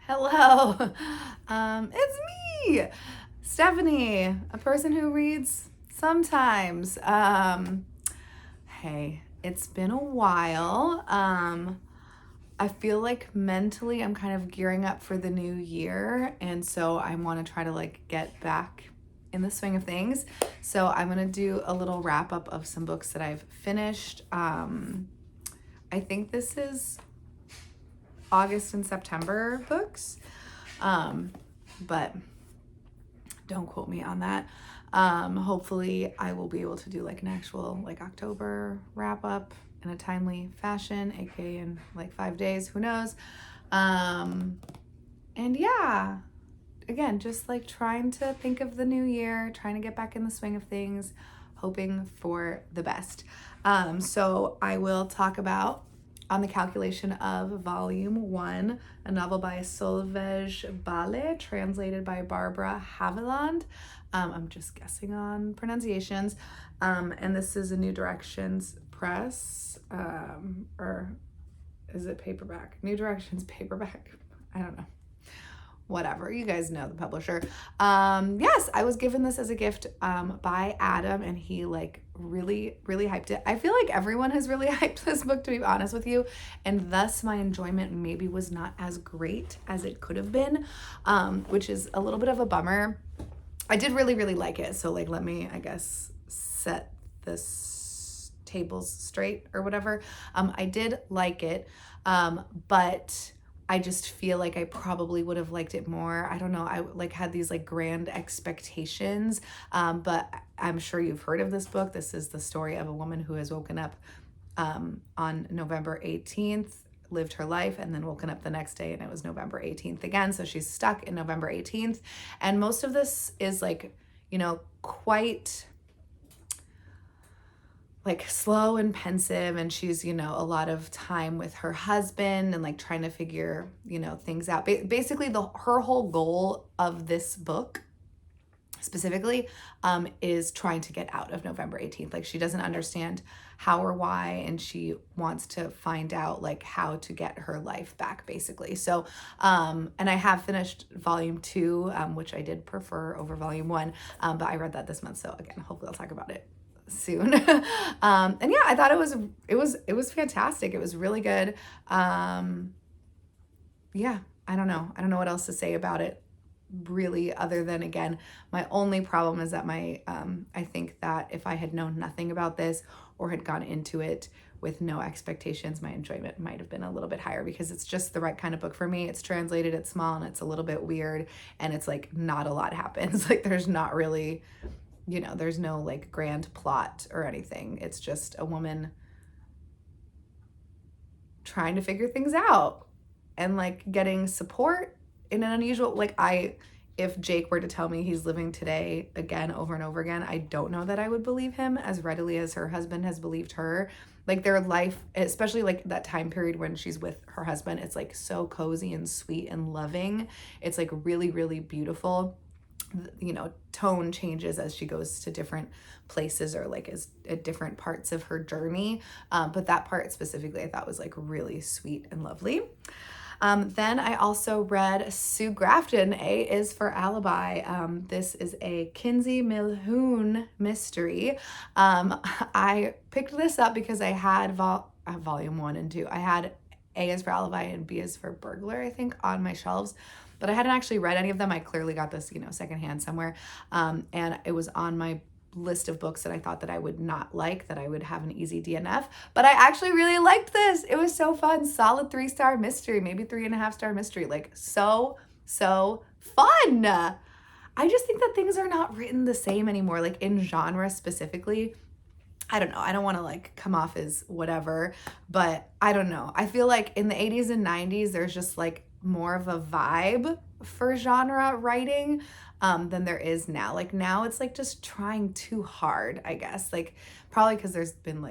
Hello. It's me, Stephanie, a person who reads sometimes. Hey, it's been a while. I feel like mentally I'm kind of gearing up for the new year, and so I want to try to get back in the swing of things. So I'm going to do a little wrap up of some books that I've finished. I think this is August and September books. But don't quote me on that. Hopefully I will be able to do an actual October wrap up in a timely fashion, aka in 5 days, who knows. And yeah, again, just trying to think of the new year, trying to get back in the swing of things, hoping for the best. So I will talk about On the Calculation of Volume 1, a novel by Solveig Bale, translated by Barbara Haviland. I'm just guessing on pronunciations. And this is a New Directions Press, or is it paperback? New Directions paperback. I don't know. Whatever, you guys know the publisher. Yes, I was given this as a gift by Adam, and he really hyped it. I feel like everyone has really hyped this book, to be honest with you, and thus my enjoyment maybe was not as great as it could have been, which is a little bit of a bummer. I did really like it, so let me, I guess, set this tables straight or whatever. I did like it, but I just feel like I probably would have liked it more. I don't know. I had these grand expectations, but I'm sure you've heard of this book. This is the story of a woman who has woken up on November 18th, lived her life, and then woken up the next day and it was November 18th again. So she's stuck in November 18th. And most of this is quite slow and pensive, and she's a lot of time with her husband and trying to figure things out. Basically her whole goal of this book specifically is trying to get out of November 18th. She doesn't understand how or why, and she wants to find out how to get her life back, basically. So and I have finished volume 2, which I did prefer over volume 1, but I read that this month, so again, hopefully I'll talk about it soon. And yeah, I thought it was fantastic. It was really good. Yeah, I don't know what else to say about it, really, other than, again, my only problem is that I think that if I had known nothing about this or had gone into it with no expectations, my enjoyment might have been a little bit higher, because it's just the right kind of book for me. It's translated, it's small, and it's a little bit weird, and it's not a lot happens. There's not really, there's no grand plot or anything. It's just a woman trying to figure things out and getting support in an unusual, if Jake were to tell me he's living today again over and over again, I don't know that I would believe him as readily as her husband has believed her. Their life, especially that time period when she's with her husband, it's so cozy and sweet and loving. It's really beautiful. Tone changes as she goes to different places or is at different parts of her journey. But that part specifically I thought was really sweet and lovely. Then I also read Sue Grafton, A is for Alibi. This is a Kinsey Milhoon mystery. I picked this up because I had volume 1 and 2. I had A is for Alibi and B is for Burglar, I think, on my shelves, but I hadn't actually read any of them. I clearly got this, secondhand somewhere. And it was on my list of books that I thought that I would not like, that I would have an easy DNF, but I actually really liked this. It was so fun. Solid 3-star mystery, maybe 3.5-star mystery. So fun. I just think that things are not written the same anymore, in genre specifically. I don't know. I don't want to come off as whatever, but I don't know. I feel in the 80s and 90s, there's just more of a vibe for genre writing than there is now. Now it's just trying too hard, I guess. Probably because there's been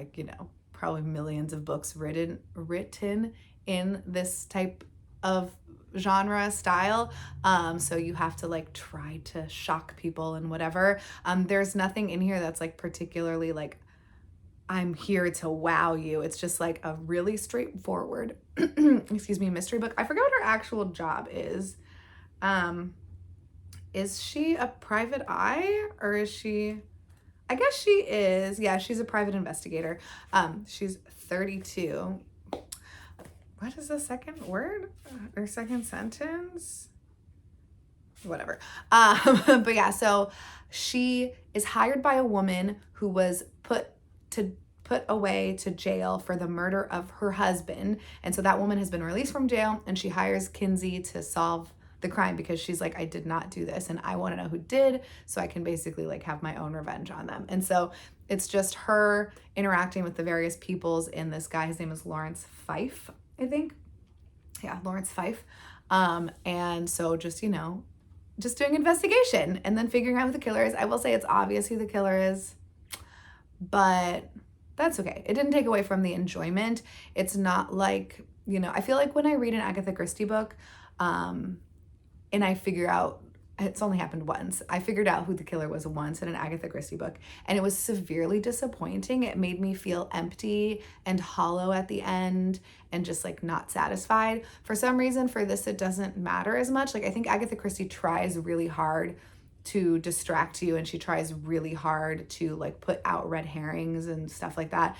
probably millions of books written in this type of genre style. So you have to try to shock people and whatever. There's nothing in here that's particularly I'm here to wow you. It's just like a really straightforward, excuse me, mystery book. I forget what her actual job is. Is she a private eye or is she? I guess she is. Yeah, she's a private investigator. She's 32. What is the second word or second sentence? Whatever. But yeah, so she is hired by a woman who was put away to jail for the murder of her husband. And so that woman has been released from jail and she hires Kinsey to solve the crime because she's like, I did not do this and I want to know who did so I can basically like have my own revenge on them. And so it's just her interacting with the various peoples in this guy. His name is Lawrence Fife, I think. Yeah, Lawrence Fife. And so just, you know, just doing investigation and then figuring out who the killer is. I will say it's obvious who the killer is, but that's okay. It didn't take away from the enjoyment. It's not like, you know, I feel like when I read an Agatha Christie book, and I figure out, it's only happened once. I figured out who the killer was once in an Agatha Christie book, and it was severely disappointing. It made me feel empty and hollow at the end and just like not satisfied. For some reason, for this, it doesn't matter as much. Like, I think Agatha Christie tries really hard to distract you and she tries really hard to like put out red herrings and stuff like that.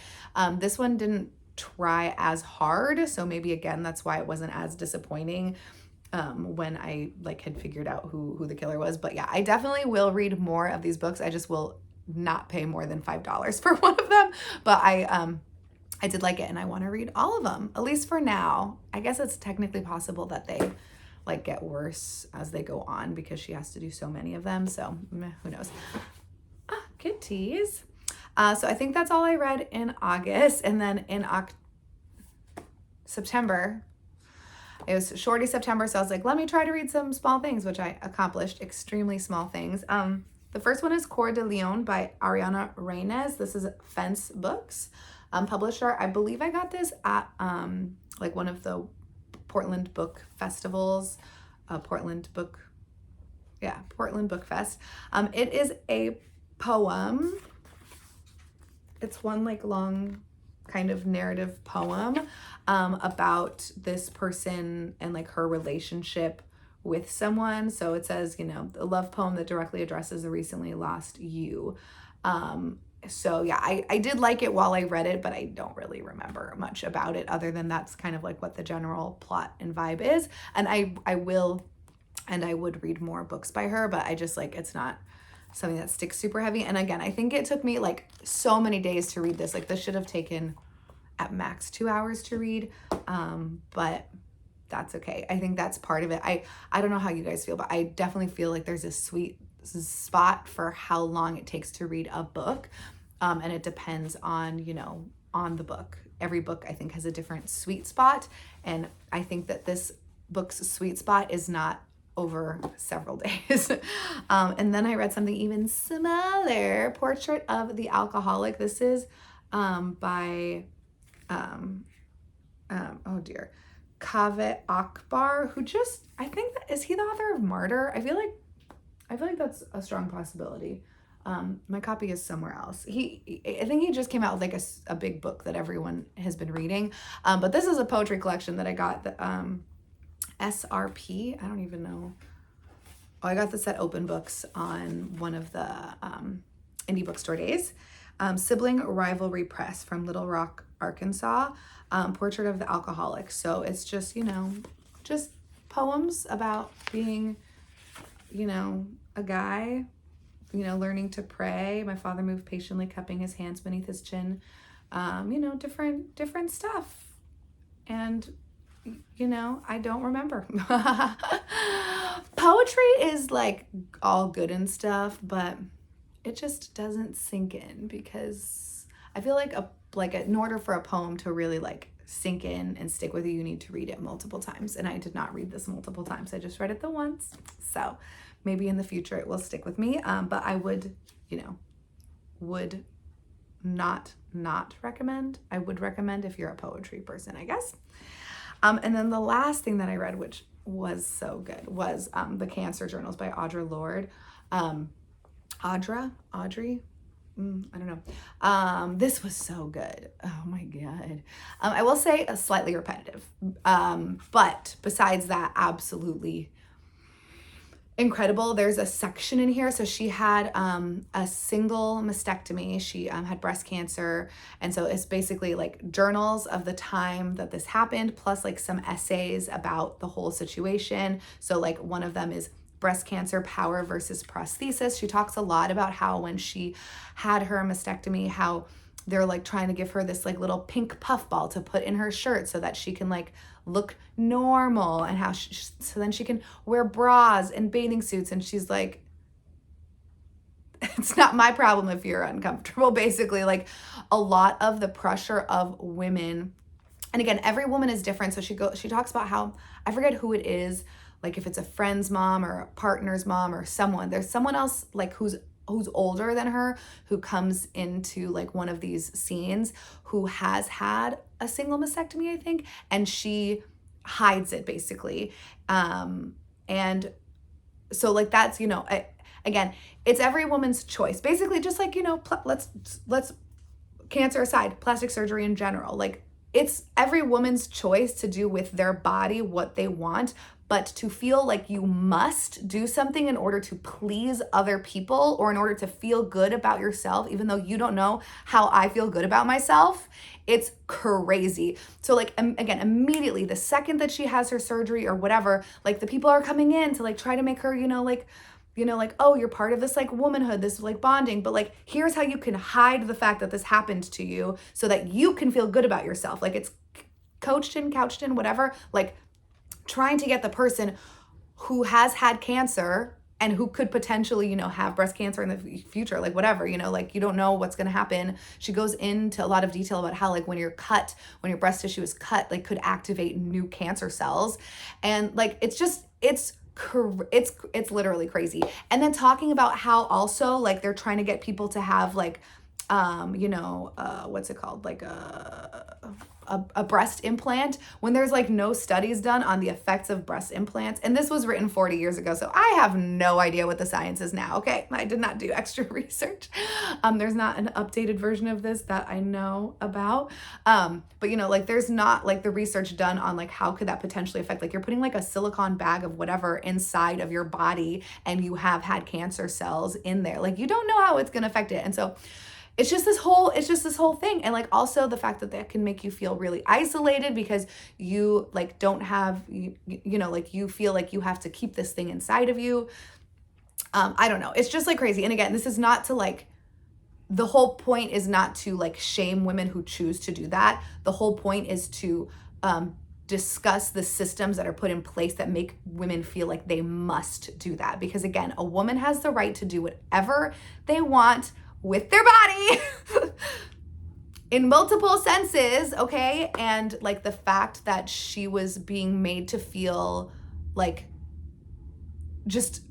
This one didn't try as hard, so maybe again that's why it wasn't as disappointing when I like had figured out who the killer was. But yeah, I definitely will read more of these books. I just will not pay more than $5 for one of them. But I did like it and I want to read all of them, at least for now. I guess it's technically possible that they like get worse as they go on because she has to do so many of them. So who knows? Kitties. So I think that's all I read in August. And then in September, it was shorty September. So I was like, let me try to read some small things, which I accomplished. Extremely small things. The first one is Coeur de Lion by Ariana Reines. This is Fence Books. Publisher. I believe I got this at like one of the Portland book festivals, Portland Book Fest. It is a poem. It's one like long kind of narrative poem about this person and like her relationship with someone. So it says, you know, a love poem that directly addresses the recently lost you. So yeah, I did like it while I read it, but I don't really remember much about it other than that's kind of like what the general plot and vibe is. And I would read more books by her, but I just like, it's not something that sticks super heavy. And again, I think it took me like so many days to read this. Like this should have taken at max 2 hours to read. But that's okay. I think that's part of it. I don't know how you guys feel, but I definitely feel like there's a sweet spot for how long it takes to read a book. And it depends on, you know, on the book. Every book I think has a different sweet spot. And I think that this book's sweet spot is not over several days. And then I read something even smaller, Portrait of the Alcoholic. This is by, oh dear, Kaveh Akbar, who just, I think that, is he the author of Martyr? I feel like that's a strong possibility. My copy is somewhere else. I think he just came out with like a big book that everyone has been reading. But this is a poetry collection that I got, the SRP. I don't even know. Oh, I got this at Open Books on one of the indie bookstore days. Sibling Rivalry Press from Little Rock, Arkansas. Portrait of the Alcoholic. So it's just, you know, just poems about being, you know, a guy, you know, learning to pray. My father moved patiently, cupping his hands beneath his chin. You know, different stuff. And, you know, I don't remember. Poetry is like all good and stuff, but it just doesn't sink in because I feel like in order for a poem to really like sink in and stick with you, you need to read it multiple times. And I did not read this multiple times. I just read it the once. So maybe in the future it will stick with me. But I would, you know, would not recommend. I would recommend if you're a poetry person, I guess. And then the last thing that I read, which was so good, was The Cancer Journals by Audre Lorde. Audrey? I don't know. This was so good. Oh my God. I will say slightly repetitive. But besides that, absolutely incredible. There's a section in here. So she had a single mastectomy. She had breast cancer. And so it's basically like journals of the time that this happened, plus like some essays about the whole situation. So like one of them is breast cancer power versus prosthesis. She talks a lot about how when she had her mastectomy, how they're like trying to give her this like little pink puffball to put in her shirt so that she can like look normal, and how so then she can wear bras and bathing suits. And she's like, it's not my problem if you're uncomfortable. Basically, like a lot of the pressure of women, and again, every woman is different. So she talks about how, I forget who it is, like if it's a friend's mom or a partner's mom or someone, there's someone else like who's older than her, who comes into like one of these scenes, who has had a single mastectomy, I think, and she hides it basically. And so like that's, again, it's every woman's choice. Basically, just like, let's cancer aside, plastic surgery in general, like it's every woman's choice to do with their body what they want. But to feel like you must do something in order to please other people, or in order to feel good about yourself, even though you don't know how I feel good about myself, it's crazy. So like, again, immediately the second that she has her surgery or whatever, like the people are coming in to like try to make her, like, oh, you're part of this like womanhood, this like bonding, but like, here's how you can hide the fact that this happened to you so that you can feel good about yourself. Like it's couched in, whatever, like trying to get the person who has had cancer and who could potentially, have breast cancer in the future, like whatever, like you don't know what's going to happen. She goes into a lot of detail about how like when your breast tissue is cut, like could activate new cancer cells. And like, it's literally crazy. And then talking about how also like they're trying to get people to have like, what's it called? Like a breast implant, when there's like no studies done on the effects of breast implants. And this was written 40 years ago. So I have no idea what the science is now. Okay. I did not do extra research. There's not an updated version of this that I know about. But like there's not like the research done on like how could that potentially affect, like you're putting like a silicone bag of whatever inside of your body and you have had cancer cells in there. Like you don't know how it's going to affect it. And so it's just this whole thing. And like also the fact that can make you feel really isolated because you like don't have, like you feel like you have to keep this thing inside of you. I don't know. It's just like crazy. And again, this is not to like, the whole point is not to like shame women who choose to do that. The whole point is to discuss the systems that are put in place that make women feel like they must do that. Because again, a woman has the right to do whatever they want with their body in multiple senses, okay? And like the fact that she was being made to feel like just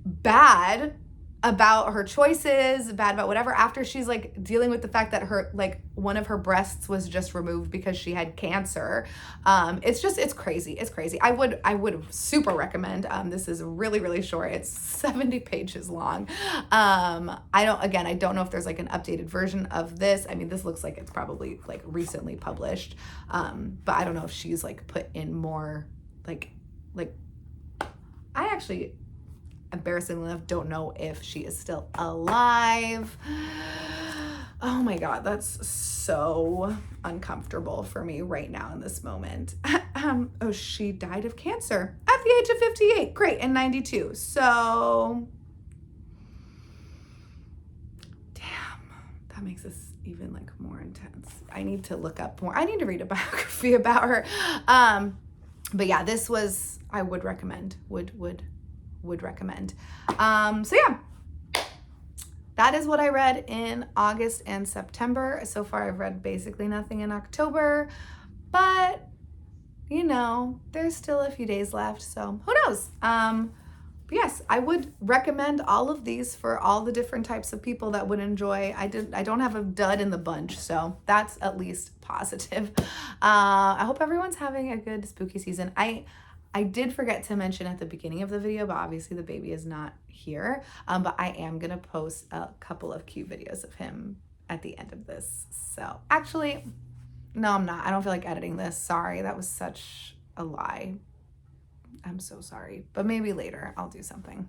bad about her choices, bad about whatever, after she's like dealing with the fact that her like one of her breasts was just removed because she had cancer. It's crazy. It's crazy. I would super recommend. This is really, really short. It's 70 pages long. I don't know if there's like an updated version of this. I mean, this looks like it's probably like recently published. But I don't know if she's like put in more like I actually, embarrassingly enough, don't know if she is still alive. Oh my God, that's so uncomfortable for me right now in this moment. Oh, she died of cancer at the age of 58. Great, in 92. So, damn, that makes this even like more intense. I need to look up more. I need to read a biography about her. But yeah, this was, I would recommend, would recommend. So yeah, that is what I read in August and September. So far, I've read basically nothing in October, but there's still a few days left. So who knows? But yes, I would recommend all of these for all the different types of people that would enjoy. I don't have a dud in the bunch, so that's at least positive. I hope everyone's having a good spooky season. I did forget to mention at the beginning of the video, but obviously the baby is not here. But I am gonna post a couple of cute videos of him at the end of this. So actually, no, I'm not. I don't feel like editing this. Sorry, that was such a lie. I'm so sorry. But maybe later I'll do something.